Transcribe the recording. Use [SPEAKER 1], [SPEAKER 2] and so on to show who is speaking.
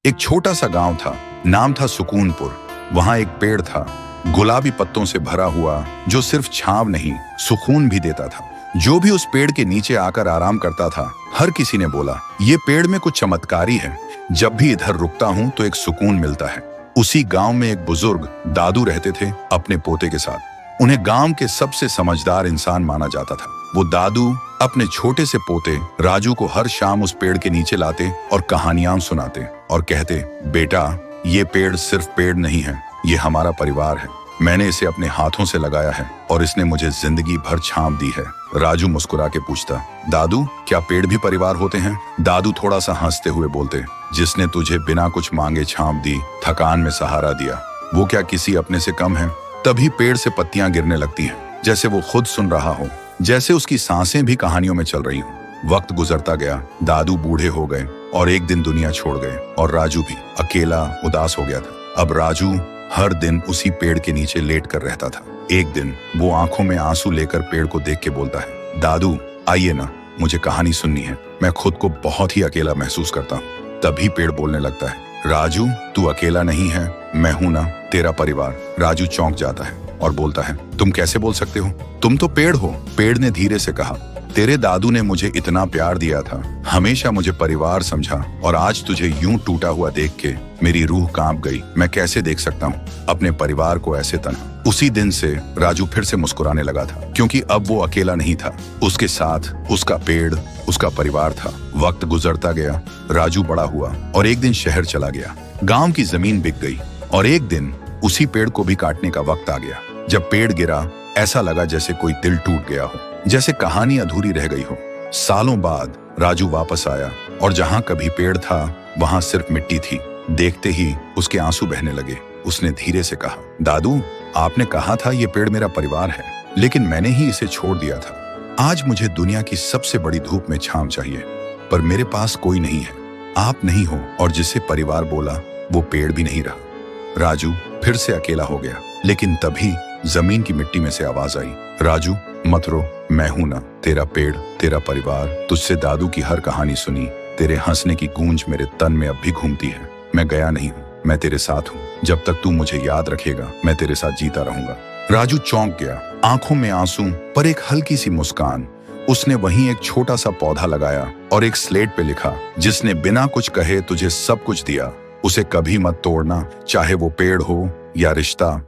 [SPEAKER 1] एक छोटा सा गांव था, नाम था सुकूनपुर। वहां एक पेड़ था, गुलाबी पत्तों से भरा हुआ, जो सिर्फ छांव नहीं, सुकून भी देता था। जो भी उस पेड़ के नीचे आकर आराम करता था, हर किसी ने बोला, ये पेड़ में कुछ चमत्कारी है। जब भी इधर रुकता हूं तो एक सुकून मिलता है। उसी गांव में एक बुजुर्ग दादू रहते थे, अपने पोते के साथ। उन्हें गांव के सबसे समझदार इंसान माना जाता था। वो दादू अपने छोटे से पोते राजू को हर शाम उस पेड़ के नीचे लाते और कहानियां सुनाते और कहते, बेटा, ये पेड़ सिर्फ पेड़ नहीं है, ये हमारा परिवार है। मैंने इसे अपने हाथों से लगाया है और इसने मुझे जिंदगी भर छांव दी है। राजू मुस्कुरा के पूछता, दादू, क्या पेड़ भी परिवार होते हैं? दादू थोड़ा सा हंसते हुए बोलते, जिसने तुझे बिना कुछ मांगे छांव दी, थकान में सहारा दिया, वो क्या किसी अपने से कम है? तभी पेड़ से पत्तियां गिरने लगती हैं, जैसे वो खुद सुन रहा हो, जैसे उसकी सांसें भी कहानियों में चल रही हो। वक्त गुजरता गया, दादू बूढ़े हो गए और एक दिन दुनिया छोड़ गए और राजू भी अकेला उदास हो गया था। अब राजू हर दिन उसी पेड़ के नीचे लेट कर रहता था। एक दिन वो आंखों में आंसू लेकर पेड़ को देख के बोलता है, दादू, आइए ना, मुझे कहानी सुननी है। मैं खुद को बहुत ही अकेला महसूस करता हूँ। तभी पेड़ बोलने लगता है, राजू, तू अकेला नहीं है, मैं हूं ना, तेरा परिवार। राजू चौंक जाता है और बोलता है, तुम कैसे बोल सकते हो? तुम तो पेड़ हो। पेड़ ने धीरे से कहा, तेरे दादू ने मुझे इतना प्यार दिया था, हमेशा मुझे परिवार समझा, और आज तुझे यूं टूटा हुआ देख के मेरी रूह कांप गई। मैं कैसे देख सकता हूँ अपने परिवार को ऐसे तन्हा? उसी दिन से राजू फिर से मुस्कुराने लगा था, क्योंकि अब वो अकेला नहीं था। उसके साथ उसका पेड़, उसका परिवार था। वक्त गुजरता गया, राजू बड़ा हुआ और एक दिन शहर चला गया। गांव की जमीन बिक गई और एक दिन उसी पेड़ को भी काटने का वक्त आ गया। जब पेड़ गिरा, ऐसा लगा जैसे कोई दिल टूट गया हो, जैसे कहानी अधूरी रह गई हो। सालों बाद राजू वापस आया और जहां कभी पेड़ था, वहां सिर्फ मिट्टी थी। देखते ही उसके आंसू बहने लगे। उसने धीरे से कहा, दादू, आपने कहा था ये पेड़ मेरा परिवार है, लेकिन मैंने ही इसे छोड़ दिया था। आज मुझे दुनिया की सबसे बड़ी धूप में छांव चाहिए, पर मेरे पास कोई नहीं है। आप नहीं हो, और जिसे परिवार बोला वो पेड़ भी नहीं रहा। राजू फिर से अकेला हो गया, लेकिन तभी जमीन की मिट्टी में से आवाज आई, राजू, मत रो, मैं हूं ना, तेरा पेड़, तेरा परिवार। तुझसे दादू की हर कहानी सुनी, तेरे हंसने की गूंज मेरे तन में अब भी घूमती है। मैं गया नहीं हूँ, मैं तेरे साथ हूँ। जब तक तू मुझे याद रखेगा, मैं तेरे साथ जीता रहूंगा। राजू चौंक गया, आंखों में आंसू पर एक हल्की सी मुस्कान। उसने वहीं एक छोटा सा पौधा लगाया और एक स्लेट पे लिखा, जिसने बिना कुछ कहे तुझे सब कुछ दिया, उसे कभी मत तोड़ना, चाहे वो पेड़ हो या रिश्ता।